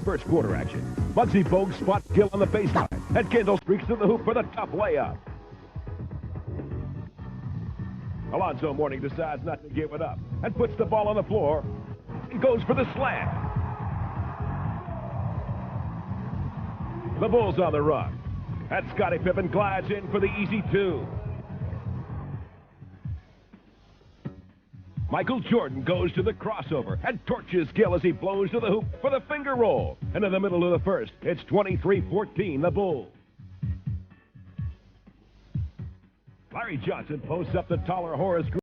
first quarter action. Muggsy Bogues spots Gill on the baseline, and Kendall streaks to the hoop for the tough layup. Alonzo Mourning decides not to give it up and puts the ball on the floor and goes for the slam. The Bulls on the run, and Scottie Pippen glides in for the easy two. Michael Jordan goes to the crossover and torches Gill as he blows to the hoop for the finger roll. And in the middle of the first, it's 23-14, the Bulls. Larry Johnson posts up the taller Horace Green.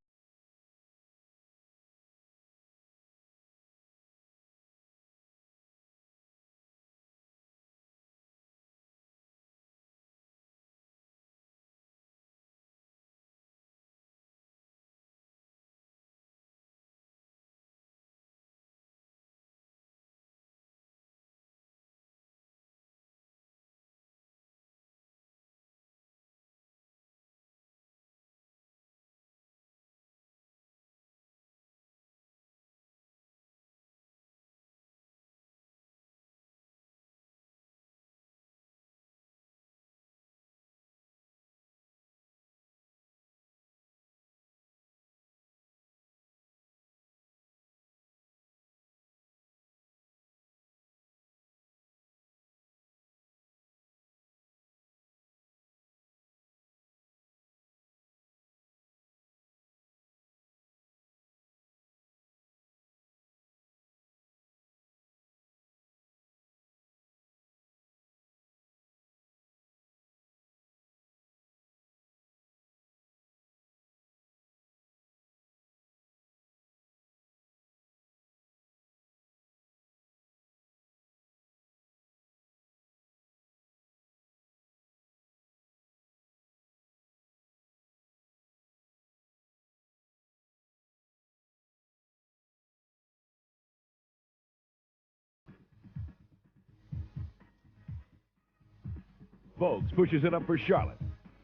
Bogues pushes it up for Charlotte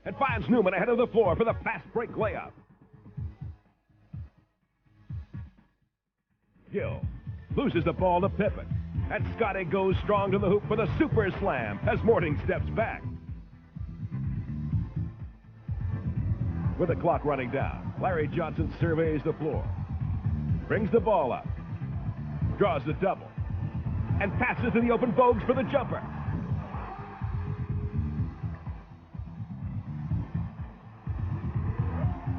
and finds Newman ahead of the floor for the fast break layup. Gill loses the ball to Pippen, and Scottie goes strong to the hoop for the super slam as Mourning steps back. With the clock running down, Larry Johnson surveys the floor, brings the ball up, draws the double, and passes to the open Bogues for the jumper.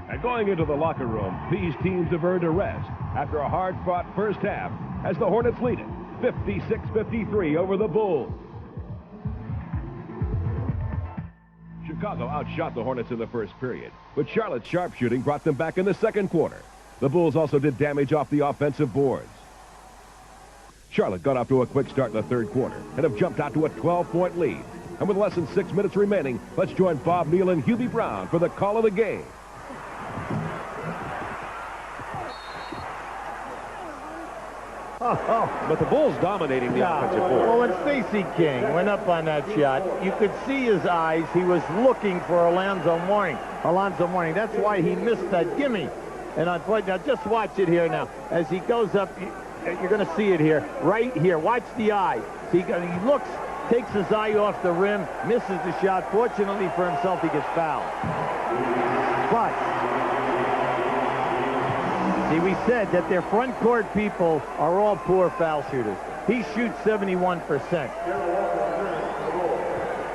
And going into the locker room, these teams have earned a rest after a hard-fought first half as the Hornets lead it 56-53 over the Bulls. Chicago outshot the Hornets in the first period, but Charlotte's sharpshooting brought them back in the second quarter. The Bulls also did damage off the offensive boards. Charlotte got off to a quick start in the third quarter and have jumped out to a 12-point lead. And with less than 6 minutes remaining, let's join Bob Neal and Hubie Brown for the call of the game. But the Bulls dominating the offensive board. Well, when Stacey King went up on that shot, you could see his eyes. He was looking for Alonzo Mourning. That's why he missed that gimme. And unfortunately, now just watch it here now. As he goes up, you're going to see it here, right here. Watch the eye. He looks, takes his eye off the rim, misses the shot. Fortunately for himself, he gets fouled. But see, we said that their front court people are all poor foul shooters. He shoots 71%.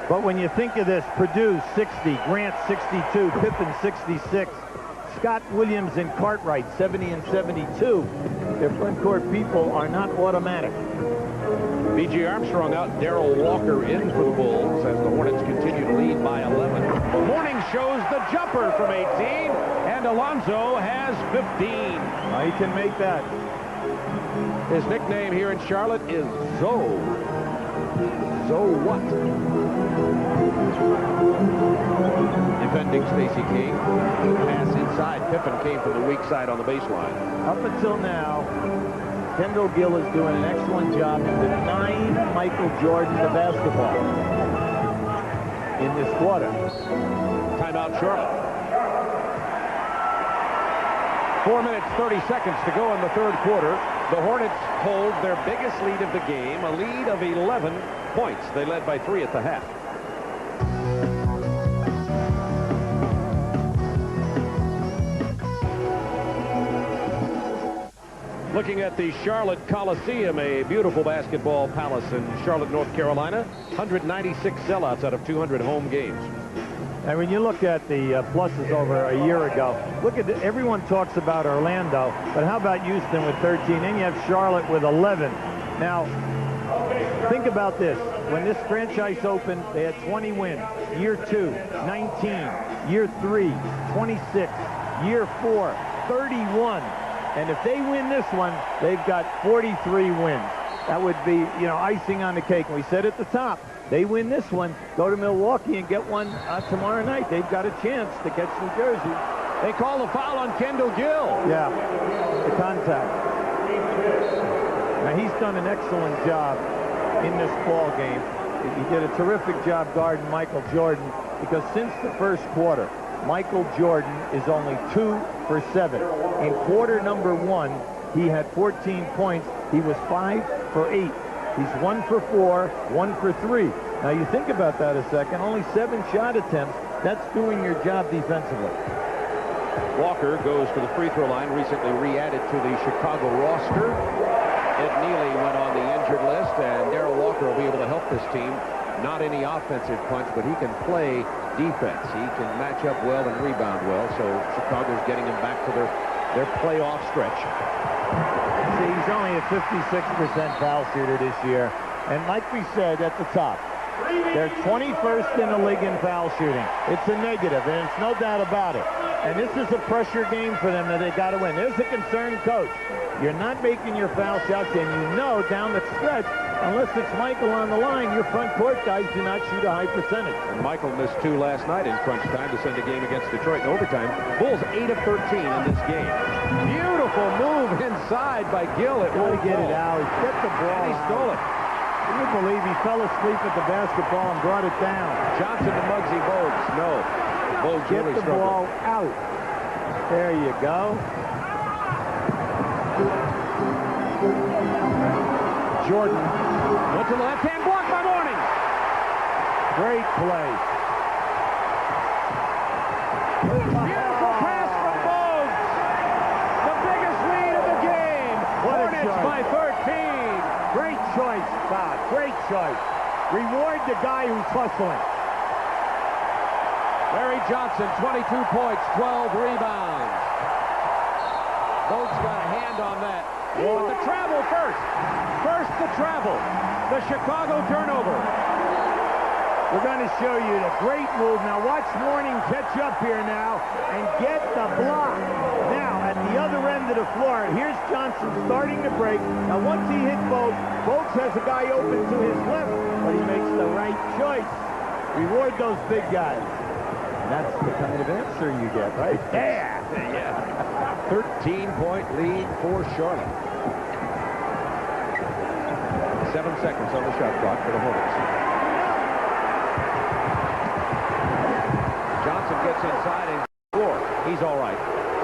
But when you think of this, Purdue 60, Grant 62, Pippen 66, Scott Williams and Cartwright 70 and 72. Their front court people are not automatic. B.J. Armstrong out, Darrell Walker in for the Bulls as the Hornets continue to lead by 11. Mourning shows the jumper from 18, and Alonzo has 15. He can make that. His nickname here in Charlotte is Zoe. Zoe what? Defending Stacey King. Pass inside. Pippen came from the weak side on the baseline. Up until now, Kendall Gill is doing an excellent job in denying Michael Jordan the basketball in this quarter. Timeout, Charlotte. 4 minutes, 30 seconds to go in the third quarter. The Hornets hold their biggest lead of the game, a lead of 11 points. They led by 3 at the half. Looking at the Charlotte Coliseum, a beautiful basketball palace in Charlotte, North Carolina. 196 sellouts out of 200 home games. And when you look at the pluses over a year ago, look at everyone talks about Orlando, but how about Houston with 13? Then you have Charlotte with 11. Now, think about this. When this franchise opened, they had 20 wins. Year 2, 19. Year 3, 26. Year 4, 31. And if they win this one, they've got 43 wins. That would be, you know, icing on the cake. And we said at the top, they win this one, go to Milwaukee and get one tomorrow night. They've got a chance to catch New Jersey. They call the foul on Kendall Gill. Yeah, the contact. Now, he's done an excellent job in this ball game. He did a terrific job guarding Michael Jordan, because since the first quarter, Michael Jordan is only 2 for 7. In quarter number 1, he had 14 points. He was 5 for 8. He's 1 for 4, 1 for 3. Now, you think about that a second. Only 7 shot attempts. That's doing your job defensively. Walker goes to the free throw line, recently re-added to the Chicago roster. Ed Neely went on the injured list, and Darrell Walker will be able to help this team. Not any offensive punch, but he can play defense. He can match up well and rebound well, so Chicago's getting him back to their playoff stretch. See, he's only a 56% foul shooter this year. And like we said at the top, they're 21st in the league in foul shooting. It's a negative, and it's no doubt about it. And this is a pressure game for them that they got to win. There's a concerned coach. You're not making your foul shots, and you know down the stretch, unless it's Michael on the line, your front court guys do not shoot a high percentage. And Michael missed 2 last night in crunch time to send a game against Detroit in overtime. Bulls 8 of 13 in this game. Beautiful move inside by Gill. It Got to get it out. Get the ball. And he stole it. Can you believe he fell asleep at the basketball and brought it down? Johnson to Muggsy Bogues. No. Bogues Get really the struggled. ball out. There you go. Jordan went to the left-hand block by Mourning. Great play. Beautiful pass from Bogues. The biggest lead of the game. What a Hornets shot. by 13. Great choice, Bob. Great choice. Reward the guy who's hustling. Larry Johnson, 22 points, 12 rebounds. Bogues got a hand on that. But the travel first. First the travel. The Chicago turnover. We're going to show you the great move. Now watch Mourning catch up here now and get the block. Now at the other end of the floor, here's Johnson starting to break. Now once he hit Bogues, Bogues has a guy open to his left, but he makes the right choice. Reward those big guys. And that's the kind of answer you get right there. Yeah. 13-point lead for Charlotte. 7 seconds on the shot clock for the Hornets. Johnson gets inside and score. He's all right.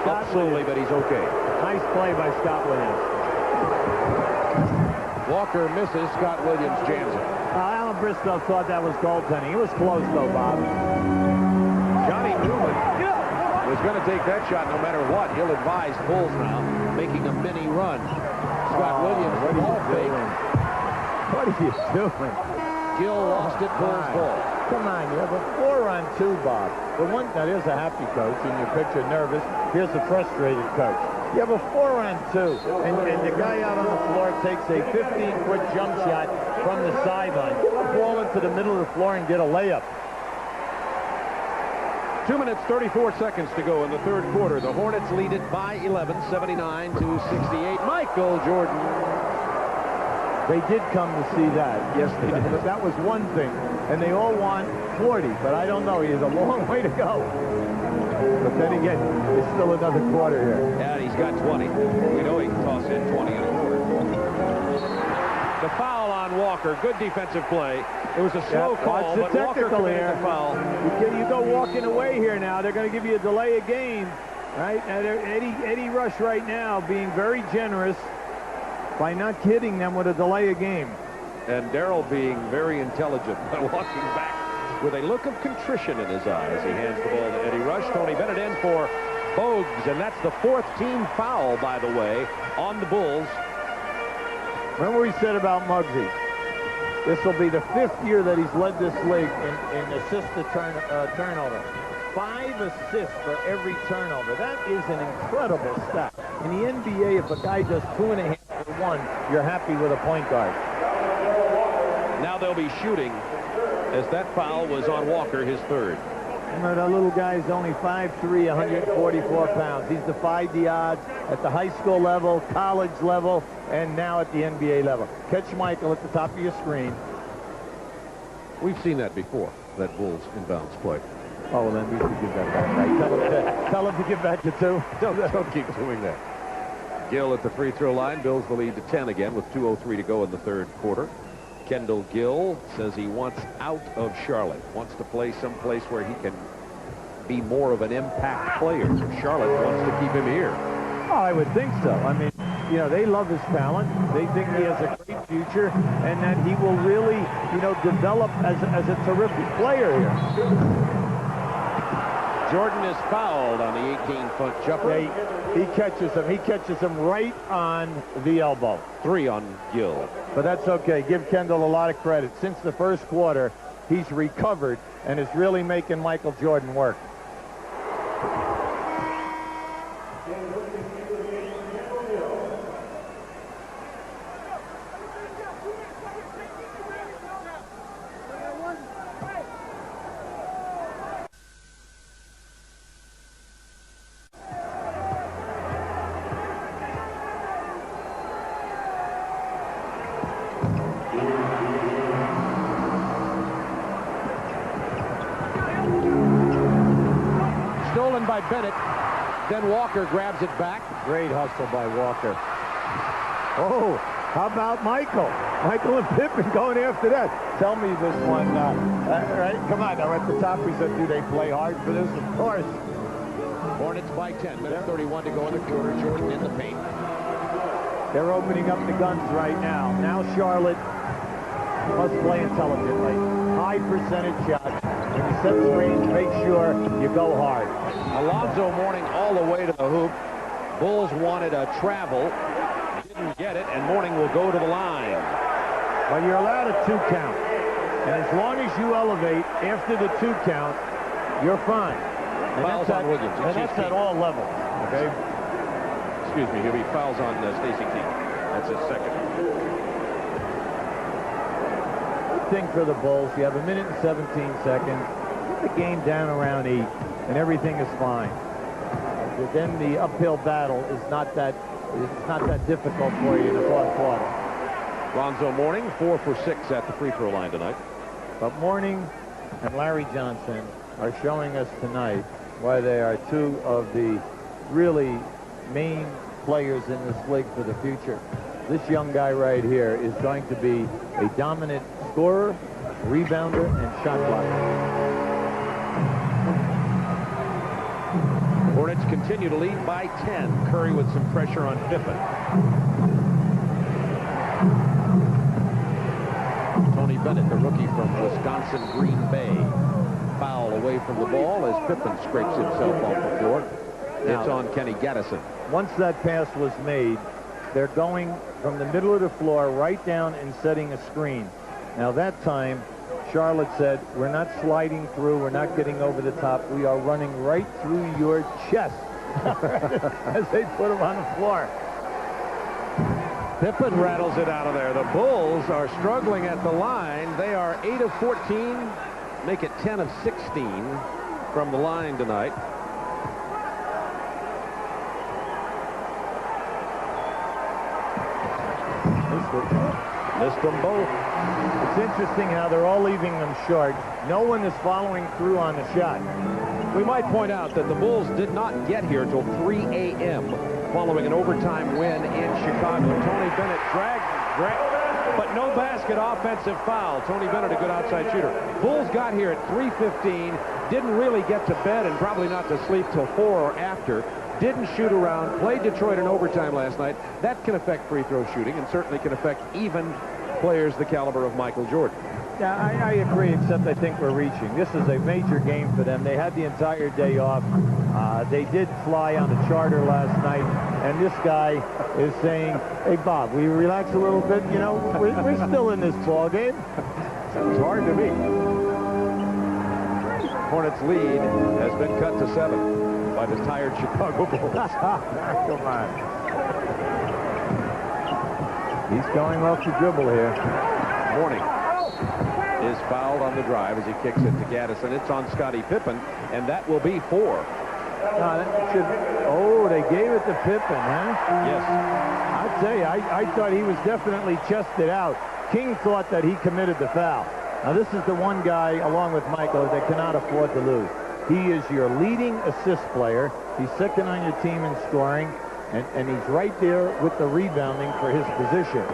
Up slowly, but he's okay. Nice play by Scott Williams. Walker misses. Scott Williams jams it. Alan Bristow thought that was goaltending. It was close, though, Bob. Johnny Newman was going to take that shot no matter what. Ill-advised Bulls now, making a mini run. Scott Williams, what ball are you fake. doing? What are you doing? Gill lost it, Bulls ball. Come on, you have a 4-on-2, Bob. The one, now there's a happy coach, and you picture nervous. Here's a frustrated coach. You have a 4-on-2, and the guy out on the floor takes a 15-foot jump shot from the sideline. Get the ball into the middle of the floor and get a layup. 2 minutes, 34 seconds to go in the third quarter. The Hornets lead it by 11, 79-68. Michael Jordan. They did come to see that. Yes, they did. But that was one thing. And they all want 40, but I don't know. He has a long way to go. But then again, there's still another quarter here. Yeah, he's got 20. We know he can toss in 20 in a quarter. The foul on Walker. Good defensive play. It was a slow call, but Walker committed the foul. You go walking away here now. They're going to give you a delay of game. Right? And Eddie Rush right now being very generous. by not hitting them with a delay of game. And Darrell being very intelligent by walking back with a look of contrition in his eyes. He hands the ball to Eddie Rush. Tony Bennett in for Bogues, and that's the 4th team foul, by the way, on the Bulls. Remember what we said about Muggsy? This will be the 5th year that he's led this league in assist to turnover. 5 assists for every turnover. That is an incredible stat. In the NBA, if a guy does 2.5 for 1, you're happy with a point guard. Now they'll be shooting, as that foul was on Walker, his 3rd. Remember, that little guy is only 5'3", 144 pounds. He's defied the odds at the high school level, college level, and now at the NBA level. Catch Michael at the top of your screen. We've seen that before, that Bulls inbounds play. Oh, well, then we should give that back. Right? Tell him to give back to 2. Don't keep doing that. Gill at the free throw line builds the lead to 10 again with 2:03 to go in the 3rd quarter. Kendall Gill says he wants out of Charlotte, wants to play someplace where he can be more of an impact player. Charlotte wants to keep him here. Oh, I would think so. I mean, you know, they love his talent. They think he has a great future and that he will really, you know, develop as a terrific player here. Jordan is fouled on the 18-foot jumper. He catches him. He catches him right on the elbow. 3 on Gill. But that's okay. Give Kendall a lot of credit. Since the 1st quarter, he's recovered and is really making Michael Jordan work. Stolen by Bennett. Then Walker grabs it back. Great hustle by Walker. Oh, how about Michael? Michael and Pippen going after that. Tell me this one. Right? Come on now. At the top, we said, do they play hard for this? Of course. Hornets by 10. Minute 31 to go in the quarter. Jordan in the paint. They're opening up the guns right now. Now Charlotte must play intelligently. High percentage shots. When you set screens, make sure you go hard. Alonzo Mourning all the way to the hoop. Bulls wanted a travel. Didn't get it, and Mourning will go to the line. Well, you're allowed a 2 count. And as long as you elevate after the 2 count, you're fine. And Fouls on Williams. And that's at all levels. Okay? Excuse me, he'll be fouls on Stacey King. That's his 2nd. Good thing for the Bulls. You have 1 minute and 17 seconds. Get the game down around 8, and everything is fine. Then the uphill battle is not that difficult for you in the 4th quarter. Lonzo Mourning, 4 for 6 at the free throw line tonight. But Mourning and Larry Johnson are showing us tonight why they are 2 of the really main players in this league for the future. This young guy right here is going to be a dominant scorer, rebounder, and shot blocker. Hornets continue to lead by 10. Curry with some pressure on Pippen. Tony Bennett, the rookie from Wisconsin Green Bay. Foul away from the ball as Pippen scrapes himself off the floor. It's on Kenny Gaddison. Once that pass was made, they're going from the middle of the floor right down and setting a screen. Now that time, Charlotte said, we're not sliding through, we're not getting over the top, we are running right through your chest as they put him on the floor. Pippen rattles it out of there. The Bulls are struggling at the line. They are 8 of 14, make it 10 of 16 from the line tonight. Missed them both. It's interesting how they're all leaving them short. No one is following through on the shot. We might point out that the Bulls did not get here till 3 a.m. following an overtime win in Chicago. Tony Bennett dragged, but no basket, offensive foul. Tony Bennett, a good outside shooter. Bulls got here at 3:15, didn't really get to bed and probably not to sleep till 4 or after. didn't shoot around, played Detroit in overtime last night. That can affect free throw shooting and certainly can affect even players the caliber of Michael Jordan. Yeah, I agree, except I think we're reaching. This is a major game for them. They had the entire day off. They did fly on a charter last night, and this guy is saying, hey, Bob, will you relax a little bit? You know, we're still in this ball game. Sounds hard to me. Hornets' lead has been cut to 7 by the tired Chicago Bulls. Come on. He's going off the dribble here. Mourning is fouled on the drive as he kicks it to Gaddison. It's on Scottie Pippen, and that will be 4. Oh, they gave it to Pippen, huh? Yes. I'd say, I thought he was definitely chested out. King thought that he committed the foul. Now, this is the one guy, along with Michael, that cannot afford to lose. He is your leading assist player. He's second on your team in scoring, and he's right there with the rebounding for his position.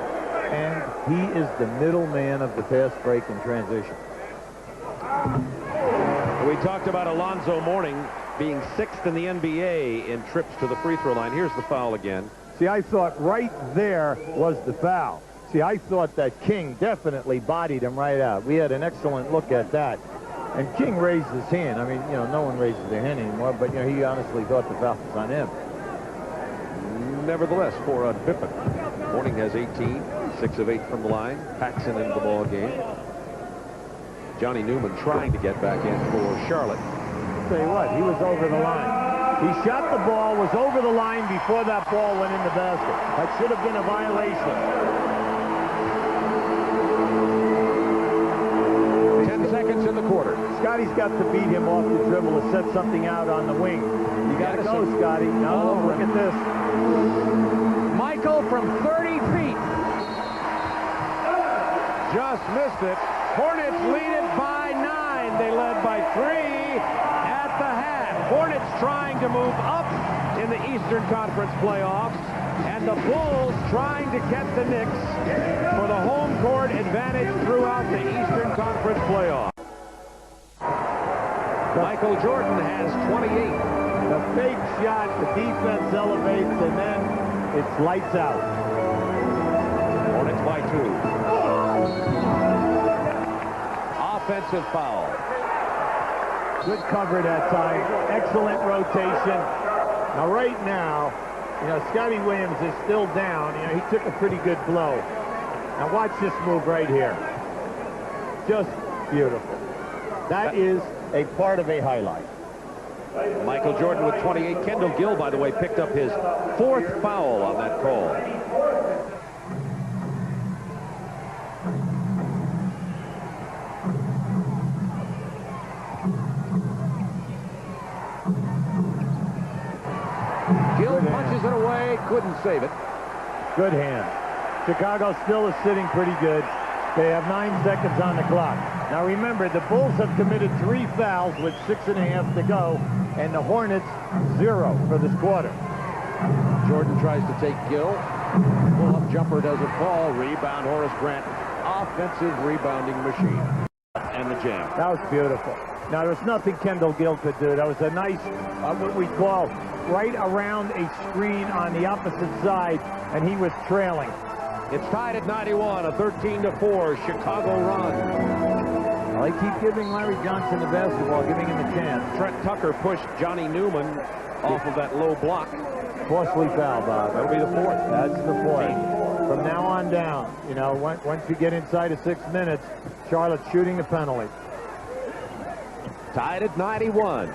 And he is the middleman of the fast break and transition. We talked about Alonzo Mourning being 6th in the NBA in trips to the free throw line. Here's the foul again. See, I thought right there was the foul. See, I thought that King definitely bodied him right out. We had an excellent look at that. And King raised his hand. I mean, you know, no one raises their hand anymore, but, you know, he honestly thought the foul was on him. Nevertheless, 4 on Pippen. Mourning has 18, 6 of 8 from the line. Paxson into the ball game. Johnny Newman trying to get back in for Charlotte. I'll tell you what, he was over the line. He shot the ball, was over the line before that ball went in the basket. That should have been a violation. 10 seconds in the quarter. Scotty's got to beat him off the dribble to set something out on the wing. You got to go, Scotty. No, look at this. Michael from 30 feet. Just missed it. Hornets lead it by 9. They led by 3 at the half. Hornets trying to move up in the Eastern Conference playoffs, and the Bulls trying to get the Knicks for the home court advantage throughout the Eastern Conference playoffs. Michael Jordan has 28. The fake shot, the defense elevates, and then it's lights out. Hornets by 2. Offensive foul. Good cover that time. Excellent rotation. Now, right now, you know, Scotty Williams is still down. You know, he took a pretty good blow. Now, watch this move right here. Just beautiful. That is a part of a highlight. Michael Jordan with 28. Kendall Gill, by the way, picked up his 4th foul on that call. Gill punches it away, couldn't save it. Good hand. Chicago still is sitting pretty good. They have 9 seconds on the clock. Now remember, the Bulls have committed 3 fouls with 6.5 to go, and the Hornets 0 for this quarter. Jordan tries to take Gill. Pull-up jumper doesn't fall. Rebound, Horace Grant. Offensive rebounding machine. And the jam. That was beautiful. Now, there's nothing Kendall Gill could do. That was a nice, what we call, right around a screen on the opposite side, and he was trailing. It's tied at 91, a 13-4 Chicago run. Well, they keep giving Larry Johnson the basketball, giving him a chance. Trent Tucker pushed Johnny Newman off of that low block. Costly foul, Bob. That'll be the 4th. That's the 4th. From now on down, you know, once you get inside of 6 minutes, Charlotte's shooting the penalty. Tied at 91.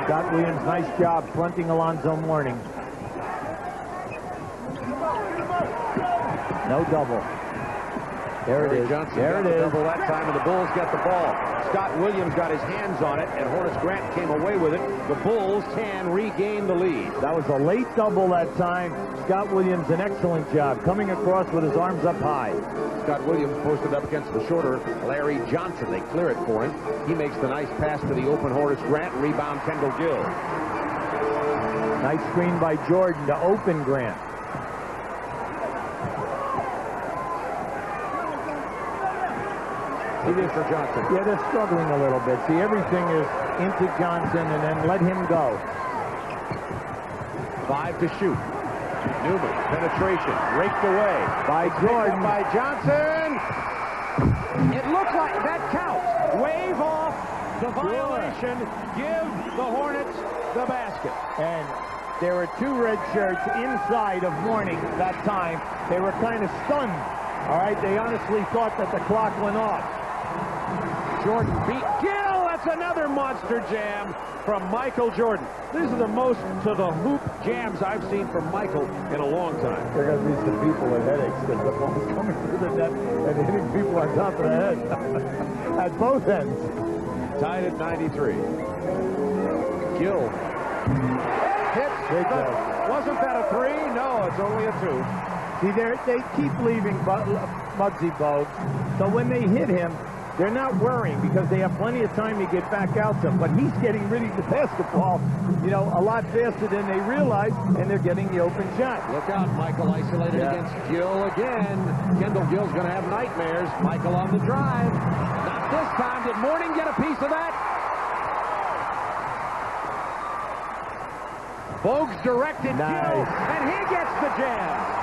Scott Williams, nice job fronting Alonzo Mourning. No double. There it is. Johnson there got it the is. double that time, and the Bulls get the ball. Scott Williams got his hands on it, and Horace Grant came away with it. The Bulls can regain the lead. That was a late double that time. Scott Williams, an excellent job, coming across with his arms up high. Scott Williams posted up against the shorter Larry Johnson. They clear it for him. He makes the nice pass to the open Horace Grant. Rebound, Kendall Gill. Nice screen by Jordan to open Grant. Looking for Johnson. Yeah, they're struggling a little bit. See, everything is into Johnson and then let him go. 5 to shoot. Newman, penetration, raked away By Jordan. by Johnson. It looked like that counts. Wave off the violation. Give the Hornets the basket. And there were 2 red shirts inside of Mourning that time. They were kind of stunned. All right, they honestly thought that the clock went off. Jordan beat Gill. That's another monster jam from Michael Jordan. These are the most to the hoop jams I've seen from Michael in a long time. There are going to be some people with headaches because the ball's coming through the net and hitting people on top of the head at both ends. Tied at 93. Gill hits. Wasn't that a 3? No, it's only a 2. See, they keep leaving Muggsy Bogues, so when they hit him, they're not worrying because they have plenty of time to get back out to him. But he's getting rid of the basketball, you know, a lot faster than they realize, and they're getting the open shot. Look out, Michael isolated against Gill again. Kendall Gill's going to have nightmares. Michael on the drive. Not this time. Did Mourning get a piece of that? Bogues directed Gill, and he gets the jam.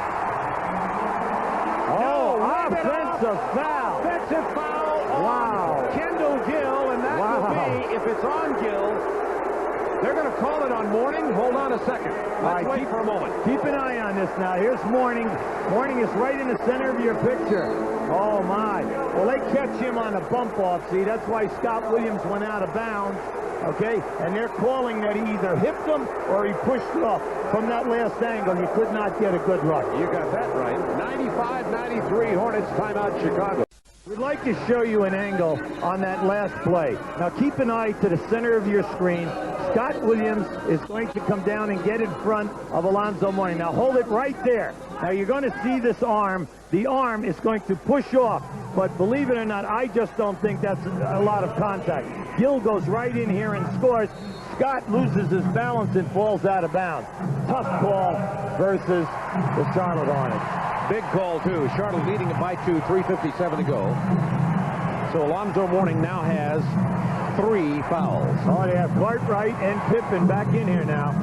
Oh, offensive foul. Offensive foul. Wow. Kendall Gill, and that will be, if it's on Gill, they're going to call it on Mourning. Hold on a second. Let's wait for a moment. Keep an eye on this now. Here's Mourning. Mourning is right in the center of your picture. Oh, my. Well, they catch him on a bump off. See, that's why Scott Williams went out of bounds. Okay, and they're calling that he either hipped him or he pushed it off. From that last angle, you could not get a good look. You got that right. 95-93 Hornets timeout Chicago. We'd like to show you an angle on that last play. Now keep an eye to the center of your screen. Scott Williams is going to come down and get in front of Alonzo Mourning. Now hold it right there. Now you're going to see this arm. The arm is going to push off. But believe it or not, I just don't think that's a lot of contact. Gill goes right in here and scores. Scott loses his balance and falls out of bounds. Tough call versus the Charlotte Hornets. Big call, too. Charlotte leading it by 2, 3:57 to go. So Alonzo Mourning now has 3 fouls. Oh, they have Cartwright and Pippen back in here now.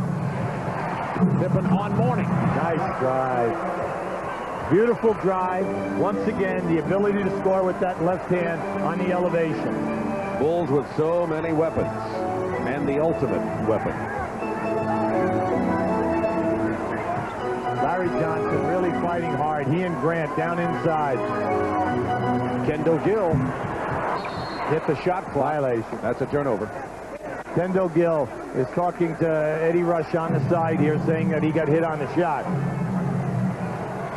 Pippen on Mourning. Nice drive. Beautiful drive. Once again, the ability to score with that left hand on the elevation. Bulls with so many weapons. And the ultimate weapon. Larry Johnson really fighting hard. He and Grant down inside. Kendall Gill hit the shot clock. Violation. That's a turnover. Kendall Gill is talking to Eddie Rush on the side here, saying that he got hit on the shot.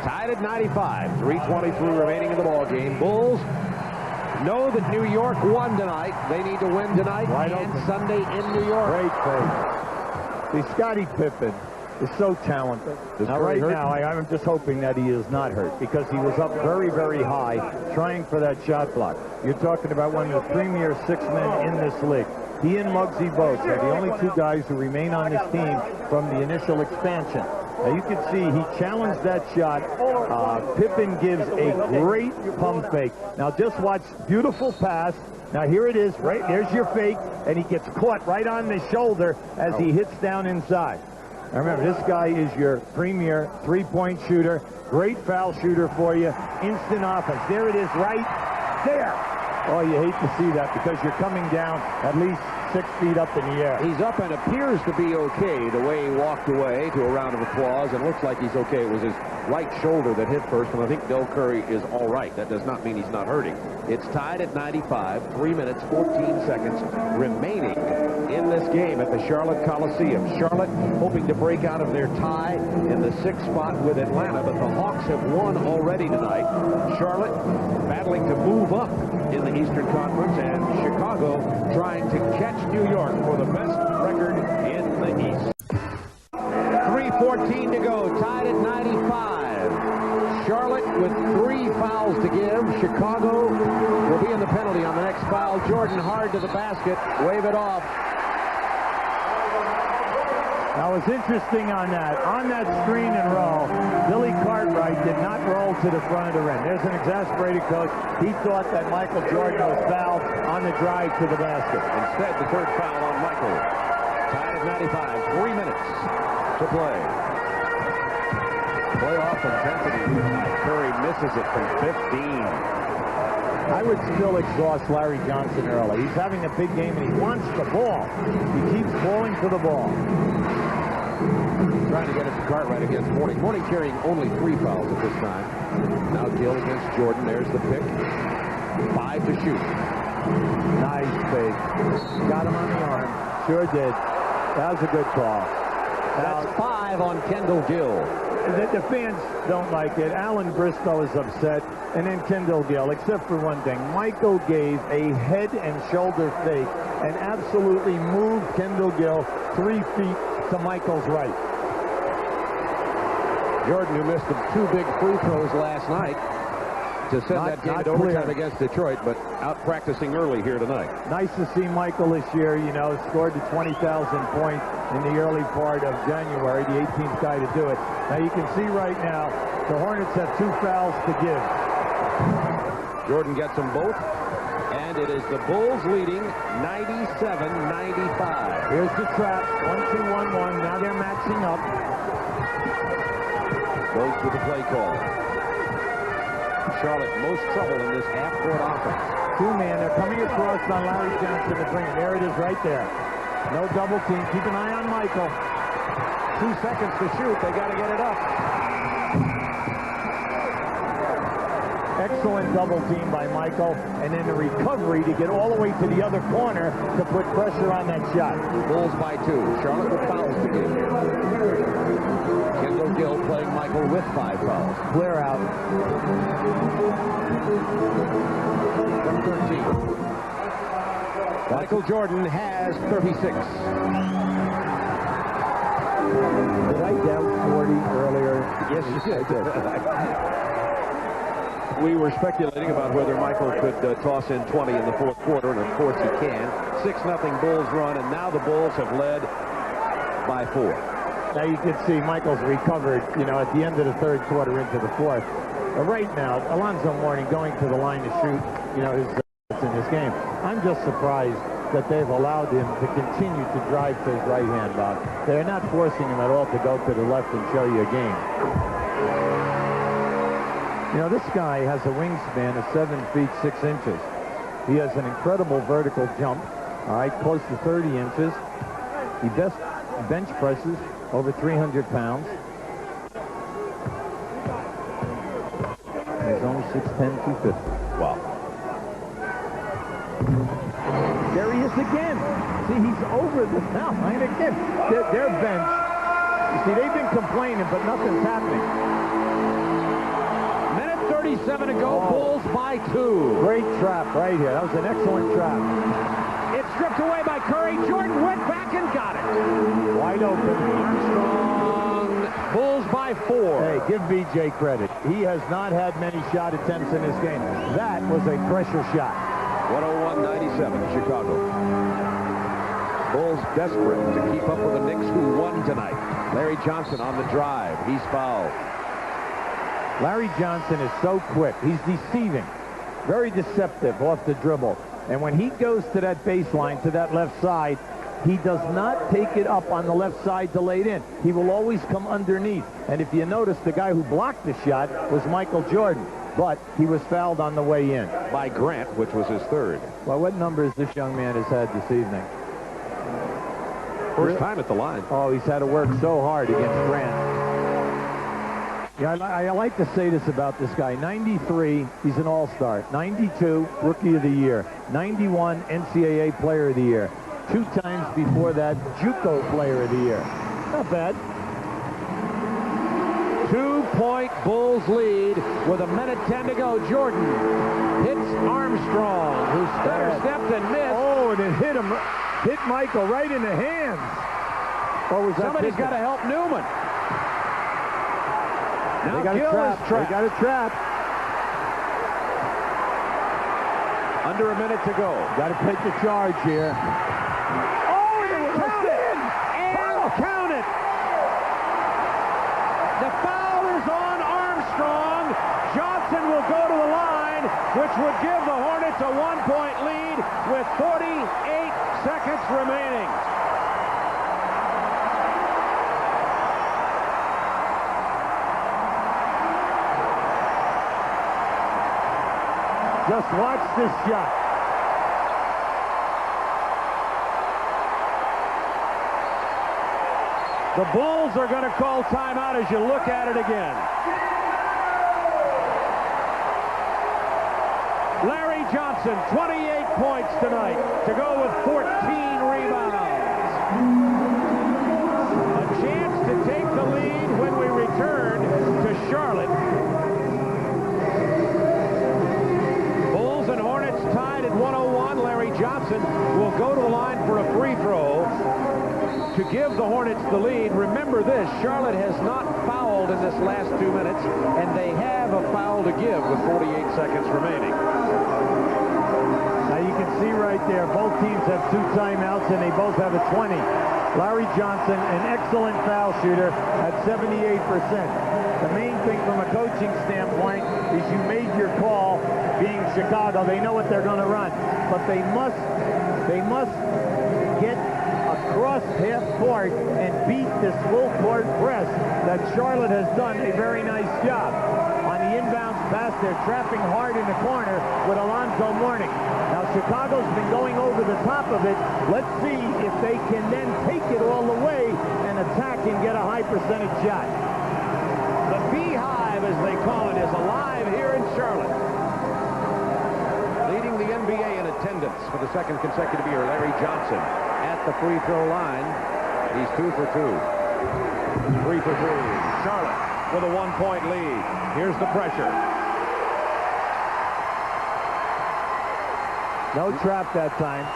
Tied at 95. 3:23 remaining in the ball game. Bulls know that New York won tonight. They need to win tonight and Sunday in New York. Great play. See, Scottie Pippen is so talented. Now, right now, I'm just hoping that he is not hurt because he was up very, very high trying for that shot block. You're talking about one of the premier 6 men in this league. He and Muggsy Bogues are the only 2 guys who remain on this team from the initial expansion. Now, you can see he challenged that shot. Pippen gives a great pump fake. Now, just watch. Beautiful pass. Now, here it is. Right there's your fake, and he gets caught right on the shoulder as he hits down inside. Now, remember, this guy is your premier 3-point shooter. Great foul shooter for you. Instant offense. There it is right there. Oh, you hate to see that because you're coming down at least 6 feet up in the air. He's up and appears to be okay the way he walked away to a round of applause, and looks like he's okay. It was his right shoulder that hit first, and I think Del Curry is all right. That does not mean he's not hurting. It's tied at 95, 3 minutes, 14 seconds remaining in this game at the Charlotte Coliseum. Charlotte hoping to break out of their tie in the 6th spot with Atlanta, but the Hawks have won already tonight. Charlotte battling to move up in the Eastern Conference, and Chicago trying to catch New York for the best record in the East. 3:14 to go, tied at 95. Charlotte with 3 fouls to give. Chicago will be in the penalty on the next foul. Jordan hard to the basket, wave it off. Now, it's interesting on that screen and roll, Billy Cartwright did not roll to the front of the rim. There's an exasperated coach. He thought that Michael Jordan was fouled on the drive to the basket. Instead, the third foul on Michael. Tied at 95, 3 minutes to play. Playoff intensity tonight. Curry misses it from 15. I would still exhaust Larry Johnson early. He's having a big game, and he wants the ball. He keeps falling for the ball. Trying to get it to Cartwright against Mourning. Mourning carrying only 3 fouls at this time. Now Gill against Jordan. There's the pick. 5 to shoot. Nice fake. Got him on the arm. Sure did. That was a good call. That's 5 on Kendall Gill. The fans don't like it. Alan Bristow is upset, and then Kendall Gill, except for one thing. Michael gave a head and shoulder fake and absolutely moved Kendall Gill 3 feet to Michael's right. Jordan, who missed the 2 big free throws last night to send that game to overtime against Detroit, but out practicing early here tonight. Nice to see Michael this year, you know, scored the 20,000 point in the early part of January, the 18th guy to do it. Now you can see right now, the Hornets have 2 fouls to give. Jordan gets them both, and it is the Bulls leading 97-95. Here's the trap, 1-2-1-1, now they're matching up. Goes with the play call. Charlotte most trouble in this half-court offense. 2-man, they're coming across on Larry Johnson to bring it. There it is right there. No double team. Keep an eye on Michael. 2 seconds to shoot. They got to get it up. Excellent double team by Michael. And then the recovery to get all the way to the other corner to put pressure on that shot. Bulls by 2. Charlotte with fouls to give. Kendall Gill playing Michael with 5 fouls. Clear out. From 13. Michael Jordan has 36. Did I doubt 40 earlier? Yes, you did. We were speculating about whether Michael could toss in 20 in the 4th quarter, and of course he can. 6-0 Bulls run, and now the Bulls have led by 4. Now you can see Michael's recovered, you know, at the end of the 3rd quarter into the 4th. But right now, Alonzo Mourning going to the line to shoot, you know, his in this game. I'm just surprised that they've allowed him to continue to drive to his right hand, Bob. They're not forcing him at all to go to the left and show you a game. You know, this guy has a wingspan of 7 feet 6 inches. He has an incredible vertical jump, all right, close to 30 inches. He bench presses over 300 pounds. He's only 6'10", 250. Wow. There he is again. See, he's over the foul line again. Their bench. You see, they've been complaining, but nothing's happening. 1:37 to go. Bulls by 2. Great trap right here. That was an excellent trap. It's stripped away by Curry. Jordan went back and got it. Wide open. Armstrong. Bulls by 4. Hey, give BJ credit. He has not had many shot attempts in this game. That was a pressure shot. 101-97, Chicago. Bulls desperate to keep up with the Knicks, who won tonight. Larry Johnson on the drive. He's fouled. Larry Johnson is so quick. He's deceiving. Very deceptive off the dribble. And when he goes to that baseline, to that left side, he does not take it up on the left side to lay it in. He will always come underneath. And if you notice, the guy who blocked the shot was Michael Jordan. But he was fouled on the way in. By Grant, which was his 3rd. Well, what numbers this young man has had this evening? First time at the line. Oh, he's had to work so hard against Grant. Yeah, I like to say this about this guy. 93, he's an all-star. 92, Rookie of the Year. 91, NCAA Player of the Year. 2 times before that, JUCO Player of the Year. Not bad. 2-point Bulls lead with 1:10 to go. Jordan hits Armstrong, who stutter-stepped and missed. Oh, and it hit Michael right in the hands. Or was that Somebody's got to help Newman. Now Gill is trapped. They got a trap. Under a minute to go. Got to take the charge here. Oh, and it was in! And count it! which would give the Hornets a 1-point lead with 48 seconds remaining. Just watch this shot. The Bulls are going to call timeout as you look at it again. Larry Johnson, 28 points tonight to go with 14 rebounds. A chance to take the lead when we return to Charlotte. Bulls and Hornets tied at 101. Larry Johnson will go to the line for a free throw to give the Hornets the lead. Remember this, Charlotte has not fouled in this last 2 minutes, and they have a foul to give with 48 seconds remaining. Now you can see right there, both teams have 2 timeouts, and they both have a 20. Larry Johnson, an excellent foul shooter at 78%. The main thing from a coaching standpoint is you made your call. Being Chicago, they know what they're going to run, but they must get across half court and beat this full court press that Charlotte has done a very nice job. On the inbounds pass, they're trapping hard in the corner with Alonzo Mourning. Now Chicago's been going over the top of it. Let's see if they can then take it all the way and attack and get a high percentage shot. The Beehive, as they call it, is alive here in Charlotte. Leading the NBA in attendance for the second consecutive year, Larry Johnson at the free throw line. He's 2 for 2. 3 for 3. Charlotte with a 1-point lead. Here's the pressure. No trap that time.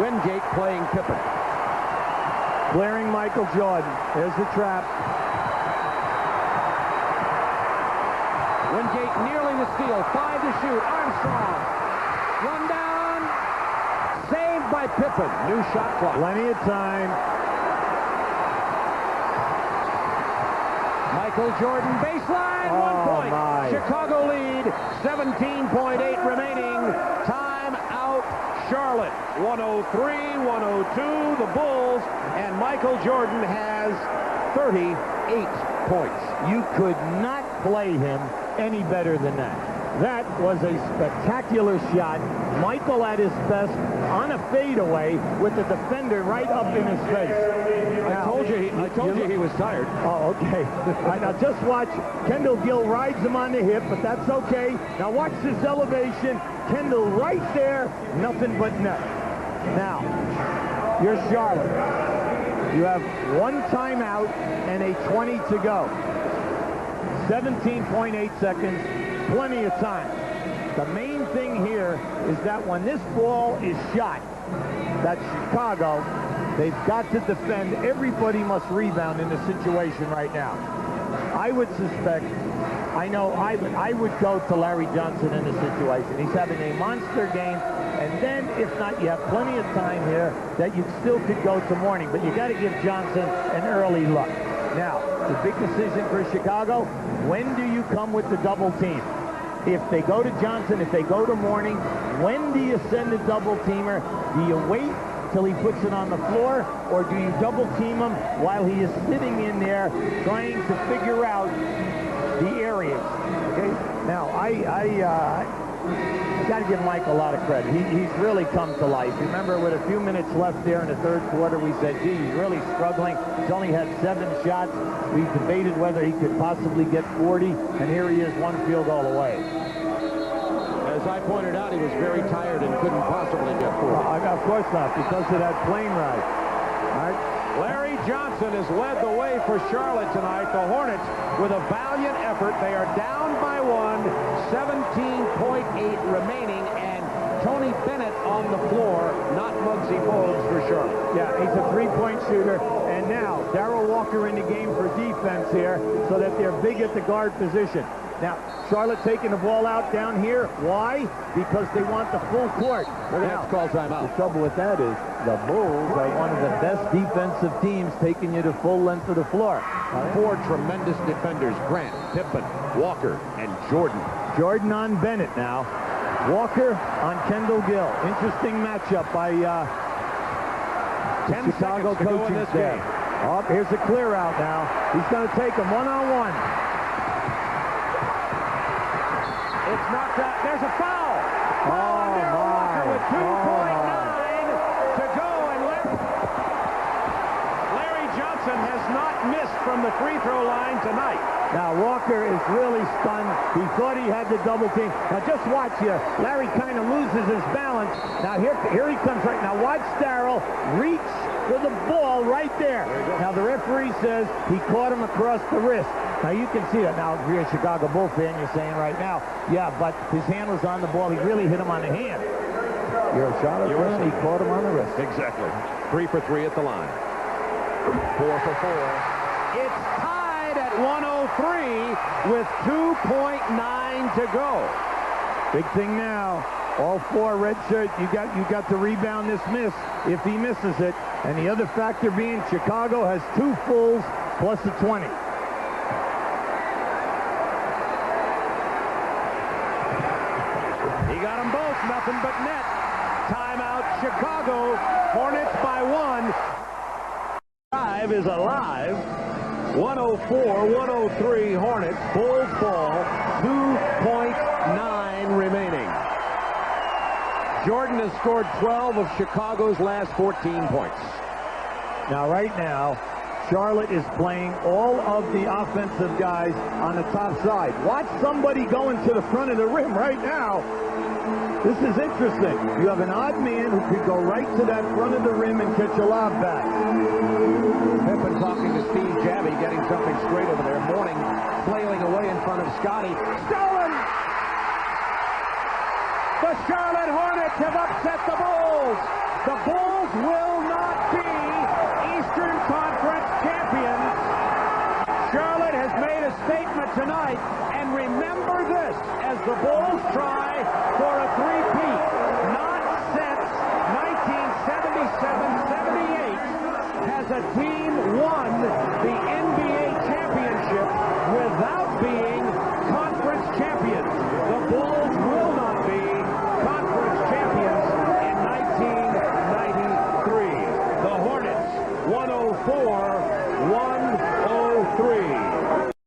Wingate playing Pippen. Clearing Michael Jordan. There's the trap. Wingate nearly the steal. 5 to shoot. Armstrong. Run down. Saved by Pippen. New shot clock. Plenty of time. Michael Jordan baseline. 1 point. My. Chicago lead. 17.8 remaining. Time out. Charlotte. 103-102. The Bulls. And Michael Jordan has 38 points. You could not play him any better than that. That was a spectacular shot. Michael at his best on a fadeaway with the defender right up in his face. I told you he was tired. Oh, okay. All right, now just watch. Kendall Gill rides him on the hip, but that's okay. Now watch this elevation. Kendall right there, nothing but net. Now, you're Charlotte. You have 1 timeout and a 20 to go. 17.8 seconds, plenty of time. The main thing here is that when this ball is shot, that's Chicago, they've got to defend. Everybody must rebound in the situation right now. I would suspect, I know I would go to Larry Johnson in this situation. He's having a monster game, and then if not, you have plenty of time here that you still could go to Mourning, but you got to give Johnson an early look. Now, the big decision for Chicago, when do you come with the double team? If they go to Johnson, if they go to Mourning, when do you send a double teamer? Do you wait till he puts it on the floor, or do you double team him while he is sitting in there trying to figure out the areas? Okay. Now, I got to give Mike a lot of credit. He's really come to life. Remember, with a few minutes left there in the third quarter, we said, gee, he's really struggling. He's only had 7 shots. We debated whether he could possibly get 40, and here he is, 1 field goal away. As I pointed out, he was very tired and couldn't possibly get 40. Of course not, because of that plane ride. All right. Larry Johnson has led the way for Charlotte tonight. The Hornets, with a valiant effort, they are down by 1, 17.8 remaining, and Tony Bennett on the floor, not Muggsy Bogues for Charlotte. Yeah, he's a 3-point shooter, and now Darrell Walker in the game for defense here, so that they're big at the guard position. Now, Charlotte taking the ball out down here. Why? Because they want the full court. That's called timeout. The trouble with that is the Bulls are one of the best defensive teams, taking you to full length of the floor. 4 tremendous defenders, Grant, Pippen, Walker, and Jordan. Jordan on Bennett now. Walker on Kendall Gill. Interesting matchup by 10 Chicago seconds to go in this game. Oh, here's a clear out now. He's going to take him one-on-one. It's knocked out. There's a foul. Oh, On Darrell Walker with 2.9 to go. And Larry Johnson has not missed from the free throw line tonight. Now, Walker is really stunned. He thought he had the double team. Now, just watch here. Larry kind of loses his balance. Now, here he comes right now. Watch Darrell reach for the ball right there. Now, the referee says he caught him across the wrist. Now, you can see that. Now, if you're a Chicago Bull fan, you're saying right now, yeah, but his hand was on the ball. He really hit him on the hand. You're a Charlotte fan. He caught him on the wrist. Exactly. 3 for 3 at the line. 4 for 4. It's tied at 103 with 2.9 to go. Big thing now. All 4 red shirts. You got to rebound this miss if he misses it. And the other factor being Chicago has 2 fulls plus a 20. He got them both. Nothing but net. Timeout Chicago. Hornets by 1. Drive is alive. 104-103 Hornets. Bulls ball. 2.9 remaining. Jordan has scored 12 of Chicago's last 14 points. Now, right now, Charlotte is playing all of the offensive guys on the top side. Watch somebody going to the front of the rim right now. This is interesting. You have an odd man who could go right to that front of the rim and catch a lob back. Pippen talking to Steve Javy, getting something straight over there. Morning flailing away in front of Scotty. Stolen! The Charlotte Hornets have upset the Bulls. The Bulls will not be Eastern Conference champions. Charlotte has made a statement tonight, and remember this as the Bulls try for a three-peat. Not since 1977-78 has a team won the NBA championship without being conference champions. The Bulls will not be conference champions in 1993. The Hornets 104-103.